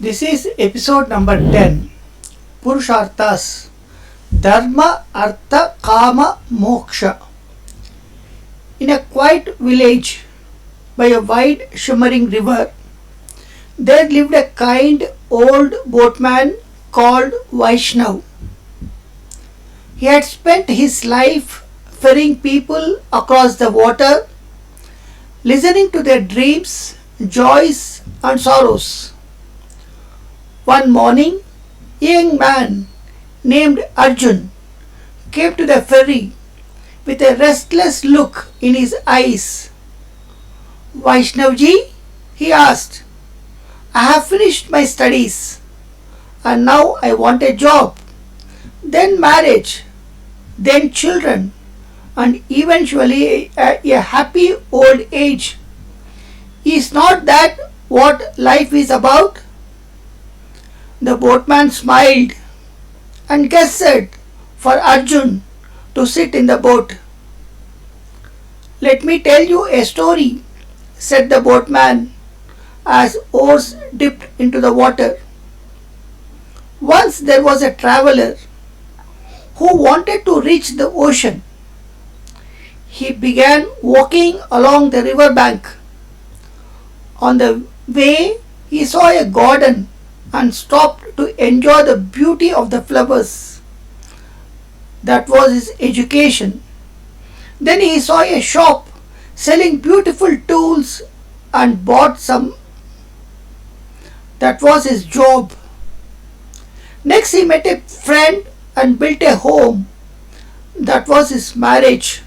This is episode number 10, Purusharthas, Dharma, Artha, Kama, Moksha. In a quiet village by a wide shimmering river, there lived a kind old boatman called Vaishnav. He had spent his life ferrying people across the water, listening to their dreams, joys, and sorrows. One morning, a young man named Arjun came to the ferry with a restless look in his eyes. Vaishnavji, he asked, I have finished my studies and now I want a job, then marriage, then children, and eventually a happy old age. Is not that what life is about? The boatman smiled and gestured for Arjun to sit in the boat. Let me tell you a story, said the boatman as oars dipped into the water. Once there was a traveler who wanted to reach the ocean. He began walking along the river bank. On the way, he saw a garden and stopped to enjoy the beauty of the flowers. That was his education. Then he saw a shop selling beautiful tools and bought some. That was his job. Next he met a friend and built a home. That was his marriage.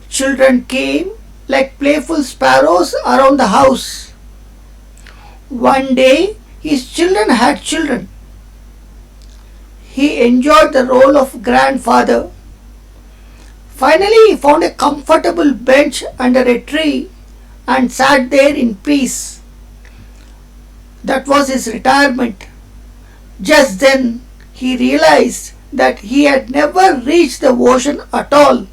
Children came like playful sparrows around the house. One day his children had children. He enjoyed the role of grandfather. Finally, he found a comfortable bench under a tree and sat there in peace. That was his retirement. Just then, he realized that he had never reached the ocean at all.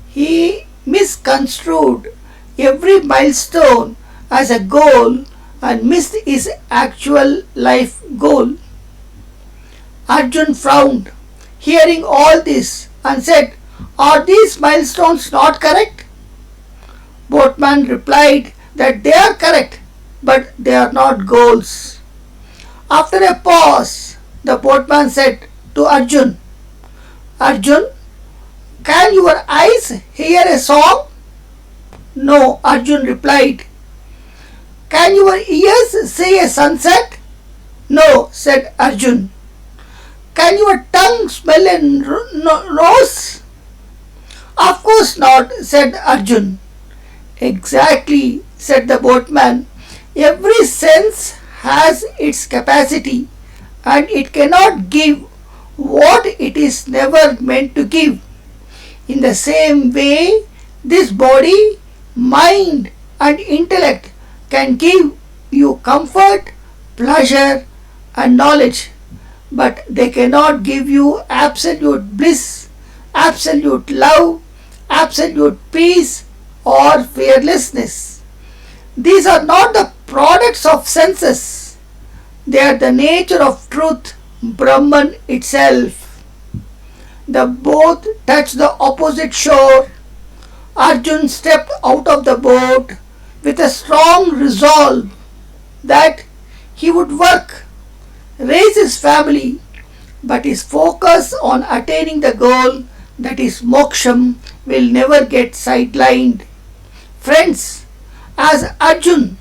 He misconstrued every milestone as a goal and missed his actual life goal. Arjun frowned, hearing all this, and said, Are these milestones not correct? Boatman replied that they are correct, but they are not goals. After a pause, the boatman said to Arjun, Arjun, can your eyes hear a song? No, Arjun replied. Can your ears see a sunset? No, said Arjun. Can your tongue smell a rose? Of course not, said Arjun. Exactly, said the boatman. Every sense has its capacity and it cannot give what it is never meant to give. In the same way, this body, mind, and intellect can give you comfort, pleasure, and knowledge, but they cannot give you absolute bliss, absolute love, absolute peace, or fearlessness. These are not the products of senses. They are the nature of truth, Brahman itself. The boat touched the opposite shore. Arjun stepped out of the boat with a strong resolve that he would work, raise his family, but his focus on attaining the goal, that is moksham, will never get sidelined. Friends, as Arjun,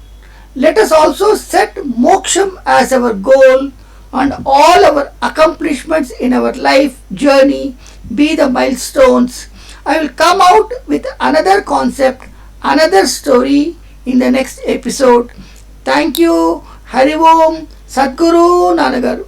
let us also set moksham as our goal and all our accomplishments in our life journey be the milestones. I will come out with another concept, another story in the next episode. Thank you. Hari Om. Sadguru Nannagaru.